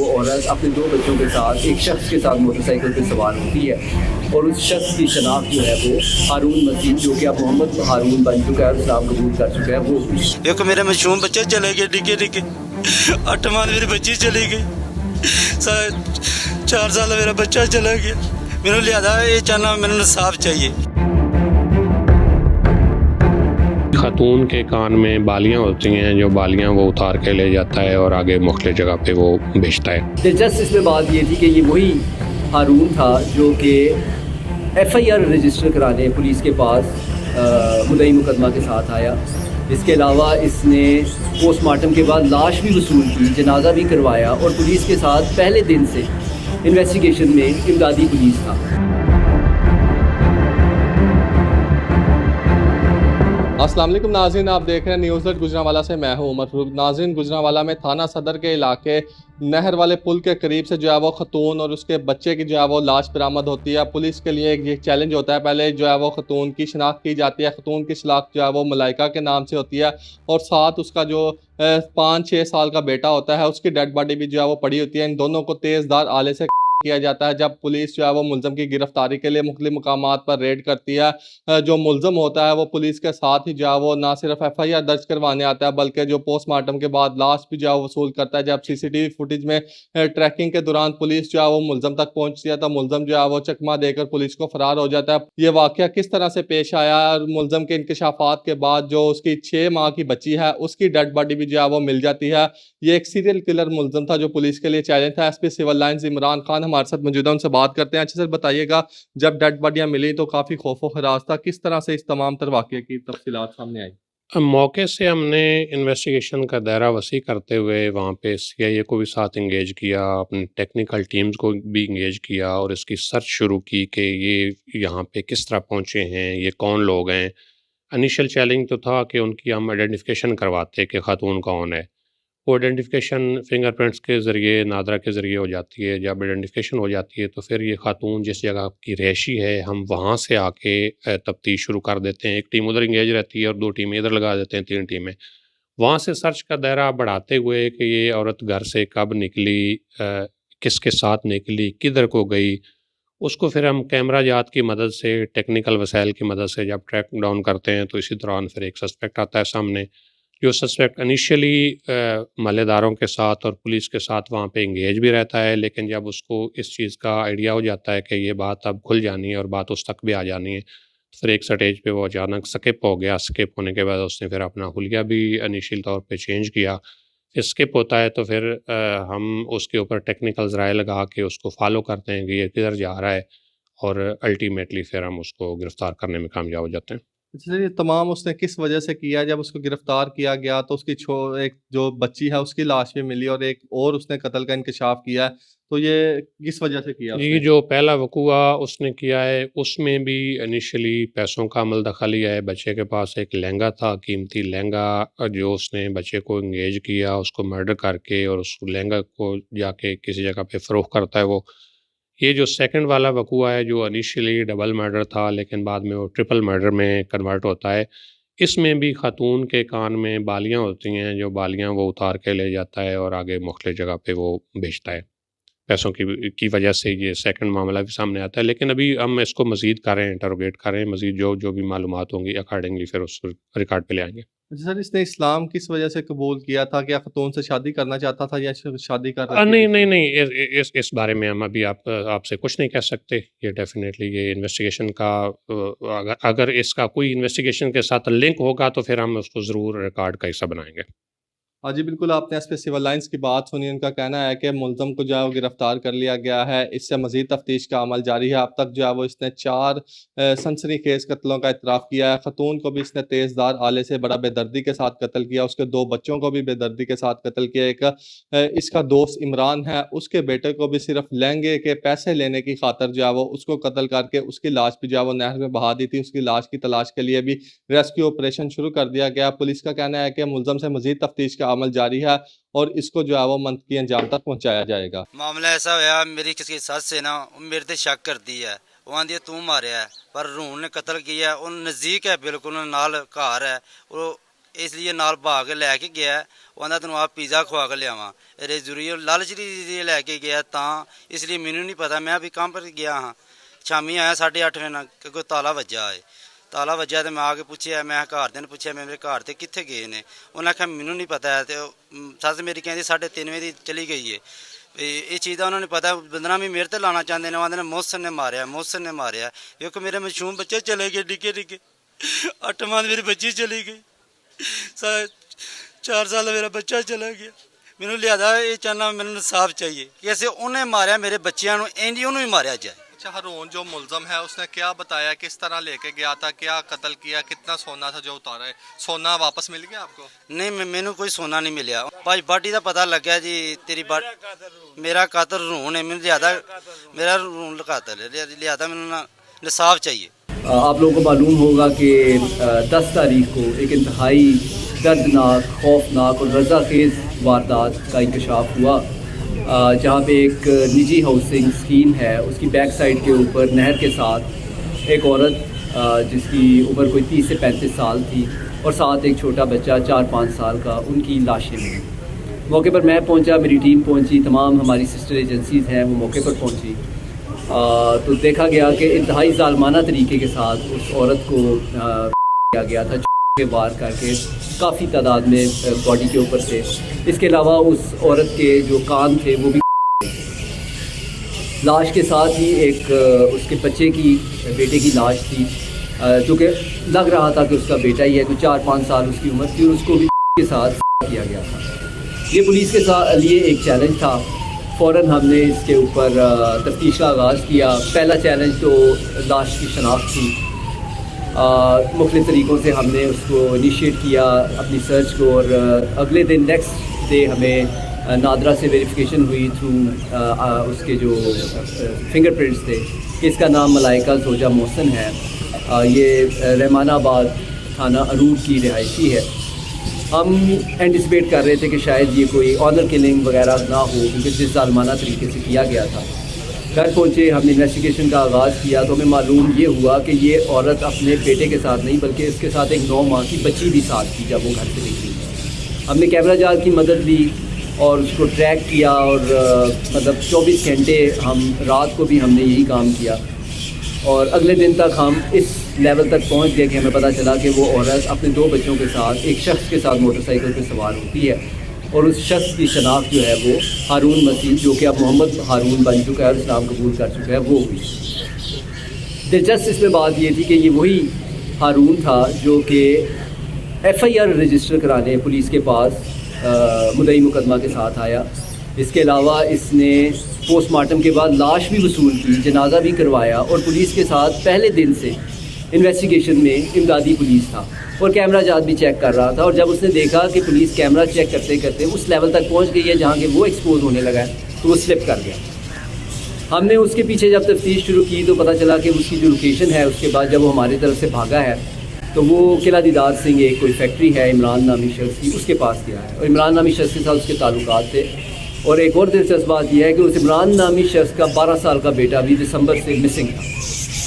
वो औरत अपने 2 बच्चों के साथ एक शख्स के साथ मोटरसाइकिल पे सवार होती है और उस शख्स की शनाख्त जो है वो हारून मसीह, जो कि अब मोहम्मद हारून बन चुका है, इस्लाम कबूल कर चुका है। वो एक मेरे मासूम बच्चे चले गए निके निके, 8 माह मेरी बच्ची चली गई, 4 साल मेरा बच्चा चला गया। मैंने लिहाजा ये चाहना, मैंने इंसाफ चाहिए। खातून के कान में बालियाँ होती हैं, जो बालियाँ वो उतार के ले जाता है और आगे मुख्तलिफ जगह पे वो बेचता है। दिलचस्प इसमें बात ये थी कि ये वही हारून था जो कि FIR रजिस्टर कराने पुलिस के पास मुद्दई मुकदमा के साथ आया। इसके अलावा इसने पोस्टमार्टम के बाद लाश भी वसूल की, जनाजा भी करवाया और पुलिस के साथ पहले दिन से इन्वेस्टिगेशन में इमदादी पुलिस था। अस्सलाम वालेकुम नाज़रीन, आप देख रहे हैं न्यूज़ एट गुजरांवाला से मैं हूं उमर फारूक। नाज़रीन, गुजरांवाला में थाना सदर के इलाके नहर वाले पुल के करीब से जो है वो खतून और उसके बच्चे की जो है वो लाश बरामद होती है। पुलिस के लिए एक चैलेंज होता है, पहले जो है वो खतून की शनाख्त की जाती है। खतून की शनाख्त जो है वो मलाइका के नाम से होती है और साथ उसका जो 5-6 साल का बेटा होता है उसकी डेड बॉडी भी जो है वो पड़ी होती है। इन दोनों को तेज़दार आले से किया जाता है। जब पुलिस जो है वो मुलज़म की गिरफ्तारी के लिए मुख्तलिफ मुकामात पर रेड करती है, जो मुलज़म होता है वो पुलिस के साथ ही जो है वो ना सिर्फ FIR दर्ज करवाने आता है बल्कि जो पोस्टमार्टम के बाद लाश भी जो है वसूल करता है। जब CCTV फुटेज में ट्रैकिंग के दौरान पुलिस जो है वो मुलज़म तक पहुंचती है तो मुलज़म जो है वो चकमा देकर पुलिस को फरार हो जाता है। ये वाक़या किस तरह से पेश आया और मुलज़म के इंकशाफात के बाद जो उसकी 6 माह की बच्ची है उसकी डेड बॉडी भी जो है वो मिल जाती है। ये एक सीरियल किलर मुलज़म था जो पुलिस के लिए चैलेंज था। SP civil lines Imran Khan हमारे साथ मौजूद है, उनसे बात करते हैं। अच्छा सर, बताइएगा, जब डेड बॉडियाँ मिली तो काफ़ी खौफ व खराज था, किस तरह से इस तमाम तर वाक़ये की तफसीलात सामने आई? मौके से हमने इन्वेस्टिगेशन का दायरा वसी करते हुए वहाँ पे CIA को भी साथ इंगेज किया, अपनी टेक्निकल टीम्स को भी इंगेज किया और इसकी सर्च शुरू की कि ये यहाँ पे किस तरह पहुँचे हैं, ये कौन लोग हैं। इनिशियल चैलेंज तो था कि उनकी हम आइडेंटिफिकेशन करवाते कि खातून कौन है। वो आइडेंटिफिकेशन फिंगरप्रिंट्स के ज़रिए, नादरा के ज़रिए हो जाती है। जब आइडेंटिफिकेशन हो जाती है तो फिर ये खातून जिस जगह की रहायशी है हम वहाँ से आके तफ्तीश शुरू कर देते हैं। एक टीम उधर इंगेज रहती है और 2 टीमें इधर लगा देते हैं, 3 टीमें। वहाँ से सर्च का दायरा बढ़ाते हुए कि ये औरत घर से कब निकली, किसके साथ निकली, किधर को गई, उसको फिर हम कैमरा जात की मदद से, टेक्निकल वसाइल की मदद से जब ट्रैक डाउन करते हैं तो इसी दौरान फिर एक सस्पेक्ट आता है सामने। जो सस्पेक्ट इनिशियली महल्लेदारों के साथ और पुलिस के साथ वहाँ पे इंगेज भी रहता है, लेकिन जब उसको इस चीज़ का आइडिया हो जाता है कि ये बात अब खुल जानी है और बात उस तक भी आ जानी है, तो फिर एक स्टेज पे वो अचानक स्किप हो गया। स्किप होने के बाद उसने फिर अपना हुलिया भी इनिशियल तौर पे चेंज किया। फिर स्किप होता है तो फिर हम उसके ऊपर टेक्निकल ज़राए लगा के उसको फॉलो करते हैं कि ये किधर जा रहा है और अल्टीमेटली फिर हम उसको गिरफ़्तार करने में कामयाब हो जाते हैं। अच्छा, ये तमाम उसने किस वजह से किया? जब उसको गिरफ्तार किया गया तो उसकी एक जो बच्ची है उसकी लाश भी मिली और एक और उसने कत्ल का इंकशाफ किया है, तो ये किस वजह से किया जी, उसने? जो पहला वक़ूआ उसने किया है, उसमें भी इनिशियली पैसों का अमल दख़ल ही है। बच्चे के पास एक लहंगा था, कीमती लहंगा, जो उसने बच्चे को एंगेज किया, उसको मर्डर करके और उस लहंगा को जाके किसी जगह पे फ़रोख्त करता है वो। ये जो सेकंड वाला वक़ूआ है, जो इनिशियली डबल मर्डर था, लेकिन बाद में वो ट्रिपल मर्डर में कन्वर्ट होता है। इसमें भी खातून के कान में बालियाँ होती हैं, जो बालियाँ वो उतार के ले जाता है और आगे मुख्तलिफ जगह पे वो बेचता है। पैसों की वजह से ये सेकंड मामला भी सामने आता है, लेकिन अभी हम इसको मज़ीद कर रहे हैं, इंटरोगेट कर रहे हैं। मज़ीद जो भी मालूमात होंगी अकॉर्डिंगली फिर उस रिकॉर्ड पे ले आएँगे। अच्छा सर, इसने इस्लाम किस वजह से कबूल किया था? क्या ख़तून से शादी करना चाहता था या शादी कर रखी थी नहीं, नहीं, इसने? नहीं, इस बारे में हम अभी आपसे कुछ नहीं कह सकते। ये डेफ़िनेटली ये इन्वेस्टिगेशन का अगर इसका कोई इन्वेस्टिगेशन के साथ लिंक होगा तो फिर हम उसको ज़रूर रिकॉर्ड का हिस्सा बनाएँगे। हाँ जी, बिल्कुल, आपने SP सिविल लाइंस की बात सुनी। उनका कहना है कि मुलज़म को जो है वो गिरफ़्तार कर लिया गया है। इससे मज़ीद तफ्तीश का अमल जारी है। अब तक जो है वो इसने 4 सनसनीखेज़ कत्लों का इतराफ़ किया है। खतून को भी इसने तेज़धार आले से बड़ा बेदर्दी के साथ कत्ल किया। उसके 2 बच्चों को भी बेदर्दी के साथ कत्ल किया। एक इसका दोस्त इमरान है, उसके बेटे को भी सिर्फ़ लहंगे के पैसे लेने की ख़ातिर जो है वो उसको कत्ल करके उसकी लाश भी जो है वो नहर में बहा दी थी। उसकी लाश की तलाश के लिए भी रेस्क्यू ऑपरेशन शुरू कर दिया गया। पुलिस का कहना है कि मुलज़म से मज़ीद तफ्तीश का अमल जारी है और इसको जो है वो मंतकी अंजाम तक पहुँचाया जाएगा। मामला ऐसा होया, मेरी किसी सस है ना, वो मेरे ते शक करती है। वो आंदी है तू मारिया है, पर रूह ने कत्ल किया। वो नज़दीक है, बिल्कुल नाल घर है। वो ਇਸ ਲਈ ਨਾਲ ਭਾਗ ਕੇ ਲੈ ਕੇ ਗਿਆ। ਉਹਨਾਂ ਤੈਨੂੰ ਆਪ ਪੀਜ਼ਾ ਖਵਾ ਕੇ ਲਿਆਵਾਂ, ਇਹ ਜ਼ਰੂਰੀ ਲਾਲਚ ਦੀ ਲੈ ਕੇ ਗਿਆ ਤਾਂ, ਇਸ ਲਈ ਮੈਨੂੰ ਨਹੀਂ ਪਤਾ। ਮੈਂ ਵੀ ਕੰਮ ਪਰ ਗਿਆ ਹਾਂ, ਸ਼ਾਮੀ ਆਇਆ 8:30 ਵਜੇ ਨਾਲ ਕਿ ਕੋਈ ਤਾਲਾ ਵੱਜਾ ਹੈ। ਤਾਲਾ ਵੱਜਾ ਤੇ ਮੈਂ ਆ ਕੇ ਪੁੱਛਿਆ, ਮੈਂ ਘਰਦਿਆਂ ਨੂੰ ਪੁੱਛਿਆ ਮੇਰੇ ਘਰ ਤੇ ਕਿੱਥੇ ਗਏ ਨੇ। ਉਹਨਾਂ ਆਖਿਆ ਮੈਨੂੰ ਨਹੀਂ ਪਤਾ ਹੈ। ਤੇ ਸੱਸ ਮੇਰੀ ਕਹਿੰਦੀ 3:30 ਵਜੇ ਦੀ ਚਲੀ ਗਈ ਹੈ। ਇਹ ਚੀਜ਼ ਦਾ ਉਹਨਾਂ ਨੂੰ ਪਤਾ। ਬਦਨਾਮੀ ਮੇਰੇ ਤੇ ਲਾਉਣਾ ਚਾਹੁੰਦੇ ਨੇ, ਆਂਦੇ ਨੇ ਮੋਹਸਨ ਨੇ ਮਾਰਿਆ, ਮੋਹਸਨ ਨੇ ਮਾਰਿਆ। ਵੇਖੋ ਮੇਰੇ ਮਾਸੂਮ ਬੱਚੇ ਚਲੇ ਗਏ ਡਿੱਗੇ ਡਿੱਗੇ, 8 ਮਾਹ ਮੇਰੀ ਬੱਚੀ ਚਲੀ ਗਈ, 4 ਸਾਲ ਮੇਰਾ ਬੱਚਾ ਚਲਾ ਗਿਆ। ਮੈਨੂੰ ਲਿਆਦਾ ਇਹ ਚਾਹਨਾ, ਮੈਨੂੰ ਇਨਸਾਫ चाहिए कि ऐसे उन्हें मारिया मेरे बच्चों को, इंज उन्होंने ही मारिया जाए। अच्छा, हारून जो मुलजम है उसने क्या बताया, किस तरह लेके गया था, क्या कत्ल किया, कितना सोना था जो उतारा है? सोना वापस मिल गया आपको? नहीं, मैनू कोई सोना नहीं मिलिया। भाई बाटी का पता लग गया जी, तेरी मेरा कातल रून है, मैंने लियादा मेरा रून कातल है, लियादा मैनू इंसाफ चाहिए। आप लोगों को मालूम होगा कि 10 तारीख को एक इंतहाई दर्दनाक, खौफनाक और रज़ाखेज़ वारदात का इंकशाफ हुआ, जहाँ पे एक निजी हाउसिंग स्कीम है, उसकी बैक साइड के ऊपर नहर के साथ एक औरत जिसकी उम्र कोई 30 से 35 साल थी और साथ एक छोटा बच्चा 4-5 साल का, उनकी लाशें मिली। मौके पर मैं पहुंचा, मेरी टीम पहुंची, तमाम हमारी सिस्टर एजेंसीज़ हैं वो मौके पर पहुंची। तो देखा गया कि इंतहाई ज़ालमाना तरीके के साथ उस औरत को किया गया था, के वार करके काफ़ी तादाद में बॉडी के ऊपर थे। इसके अलावा उस औरत के जो कान थे वो भी, लाश के साथ ही एक उसके बच्चे की, बेटे की लाश थी, जो कि लग रहा था कि उसका बेटा ही है, तो 4-5 साल उसकी उम्र थी, और उसको भी के साथ किया गया था। ये पुलिस के साथ लिए एक चैलेंज था। फ़ौरन हमने इसके ऊपर तफ्तीश का आगाज़ किया। पहला चैलेंज तो लाश की शनाख्त थी। मुख्तलिफ़ तरीक़ों से हमने उसको इनिशिएट किया अपनी सर्च को, और अगले दिन नेक्स्ट डे हमें नादरा से वेरिफिकेशन हुई थ्रू उसके जो फिंगरप्रिंट्स थे। इसका नाम मलाइका जोजा मोहसन है। ये रहमानाबाद थाना अरूर की रिहायशी है। हम एंटिसिपेट कर रहे थे कि शायद ये कोई ऑनर किलिंग वगैरह ना हो, क्योंकि जिस ज़ालमाना तरीके से किया गया था। घर पहुँचे, हमने इन्वेस्टिगेशन का आगाज़ किया तो हमें मालूम ये हुआ कि ये औरत अपने बेटे के साथ नहीं, बल्कि इसके साथ एक 9 माह की बच्ची भी साथ थी जब वो घर से निकली। हमने कैमरा जाल की मदद ली और उसको ट्रैक किया, और मतलब 24 घंटे हम, रात को भी हमने यही काम किया, और अगले दिन तक हम इस लेवल तक पहुंच गए कि हमें पता चला कि वो औरत अपने 2 बच्चों के साथ एक शख्स के साथ मोटरसाइकिल पर सवार होती है, और उस शख्स की शनाख्त जो है वो हारून मसीह, जो कि अब मोहम्मद हारून बन चुका है और इस्लाम कबूल कर चुका है, वो हुई। दिलचस्प इसमें बात ये थी कि ये वही हारून था जो कि FIR रजिस्टर कराने पुलिस के पास मुद्दई मुकदमा के साथ आया। इसके अलावा इसने पोस्टमार्टम के बाद लाश भी वसूल की, जनाजा भी करवाया, और पुलिस के साथ पहले दिन से इन्वेस्टिगेशन में इमदादी पुलिस था और कैमरा जात भी चेक कर रहा था। और जब उसने देखा कि पुलिस कैमरा चेक करते करते उस लेवल तक पहुंच गई है जहां कि वो एक्सपोज होने लगा है, तो वो स्लिप कर गया। हमने उसके पीछे जब तफ्तीश शुरू की तो पता चला कि उसकी जो लोकेशन है, उसके बाद जब वो हमारी तरफ से भागा है तो वो किला दीदार सिंह, एक कोई फैक्ट्री है इमरान नामी शख्स की, उसके पास गया है, और इमरान नामी शख्स के साथ उसके ताल्लुकात थे। और एक और दिलचस्प बात यह है कि उस इमरान नामी शख्स का 12 साल का बेटा भी दिसंबर से मिसिंग था,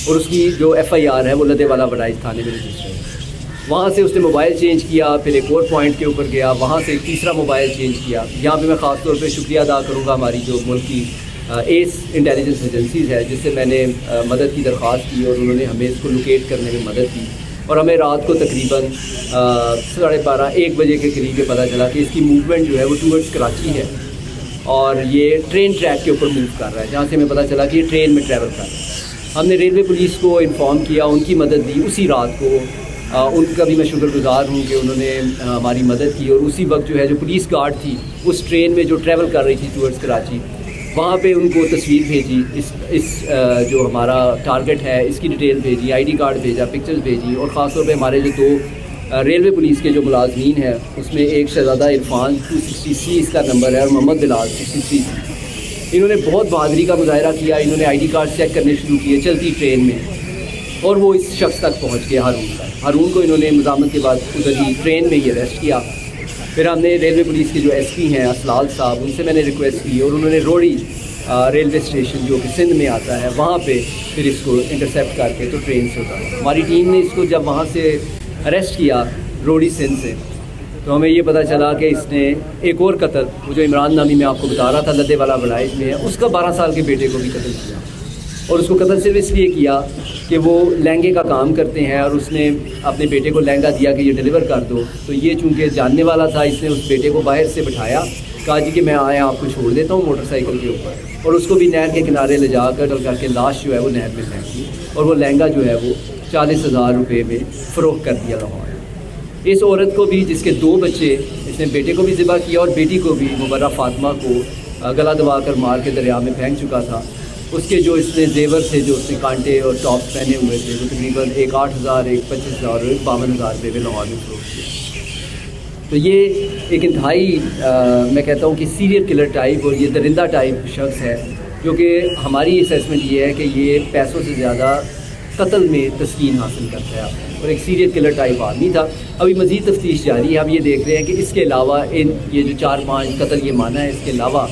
और उसकी जो FIR है वो लदेवाला बडाइच थाने में रजिस्टर है। वहाँ से उसने मोबाइल चेंज किया, फिर एक और पॉइंट के ऊपर गया, वहाँ से एक तीसरा मोबाइल चेंज किया। यहाँ पे मैं ख़ास तौर पे शुक्रिया अदा करूँगा हमारी जो मुल्क की एस इंटेलिजेंस एजेंसीज़ है, जिससे मैंने मदद की दरख्वास्त की और उन्होंने हमें इसको लोकेट करने में मदद की। और हमें रात को तकरीबन 12:30-1 बजे के करीब ये पता चला कि इसकी मूवमेंट जो है वो टूवर्ड्स कराची है, और ये ट्रेन ट्रैक के ऊपर मूव कर रहा है, जहाँ से हमें पता चला कि ये ट्रेन में ट्रैवल कर रहा है। हमने रेलवे पुलिस को इन्फॉर्म किया, उनकी मदद दी उसी रात को। उनका भी मैं शुक्रगुजार हूँ कि उन्होंने हमारी मदद की, और उसी वक्त जो है जो पुलिस गार्ड थी उस ट्रेन में जो ट्रैवल कर रही थी टूवर्ड्स कराची, वहाँ पे उनको तस्वीर भेजी, इस जो हमारा टारगेट है इसकी डिटेल भेजी, ID कार्ड भेजा, पिक्चर्स भेजी। और ख़ास तौर पे हमारे जो 2 रेलवे पुलिस के जो मुलाजमीन हैं उसमें एक शहजादा इरफान 260C इसका नंबर है, और मोहम्मद बिलाल 63। इन्होंने बहुत बहादुरी का मुजाहरा किया। इन्होंने ID कार्ड चेक करने शुरू किए चलती ट्रेन में, और वो इस शख्स तक पहुँच गए, हारून को इन्होंने मुज़ामत के बाद उधर ही ट्रेन में ही अरेस्ट किया। फिर हमने रेलवे पुलिस के जो SP हैं असलाल साहब, उनसे मैंने रिक्वेस्ट की, और उन्होंने रोड़ी रेलवे स्टेशन जो कि सिंध में आता है वहाँ पे फिर इसको इंटरसेप्ट करके तो ट्रेन से उतारा। हमारी टीम ने इसको जब वहाँ से अरेस्ट किया रोड़ी सिंध से, तो हमें ये पता चला कि इसने एक और कत्ल, वो जो इमरान नामी मैं आपको बता रहा था लद्दे वाला बड़ाइश में है, उसका 12 साल के बेटे को भी कत्ल किया। और उसको कत्ल सिर्फ इसलिए किया कि वो लहंगे का काम करते हैं और उसने अपने बेटे को लहंगा दिया कि ये डिलीवर कर दो। तो ये चूँकि जानने वाला था, इसने उस बेटे को बाहर से बिठाया, कहा जी कि मैं आया आपको छोड़ देता हूँ मोटरसाइकिल के ऊपर, और उसको भी नहर के किनारे ले जाकर करके लाश जो है वो नहर में फेंक दी, और वो लहंगा जो है वो 40,000 रुपये में फ़रोख्त कर दिया लाहौर। इस औरत को भी, जिसके 2 बच्चे, इसने बेटे को भी ज़िबा किया और बेटी को भी, मुबर्रा फातिमा को गला दबा कर मार के दरिया में फेंक चुका था। उसके जो इसने जेवर थे, जो उसने कांटे और टॉप्स पहने हुए थे, वो तकरीबन एक 8,000, एक 25,000 और एक 52,000 रुपये में लाहौर में फ़रोख्त किया। तो ये एक इंतहाई मैं कहता हूँ कि सीरियल किलर टाइप और ये दरिंदा टाइप शख्स है, जो कि हमारी असेसमेंट ये है कि ये पैसों से ज़्यादा कत्ल में तस्कीन हासिल करता है और एक सीरियल किलर टाइप आदमी था। अभी मज़ीद तफ्तीश जारी है। हम ये देख रहे हैं कि इसके अलावा ये जो 4-5 कत्ल ये माना है, इसके अलावा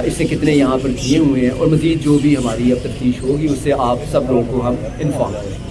इससे कितने यहाँ पर किए हुए हैं, और मज़ीद जो भी हमारी अब तफ्तीश होगी उससे आप सब लोगों को हम इन्फॉर्म करेंगे।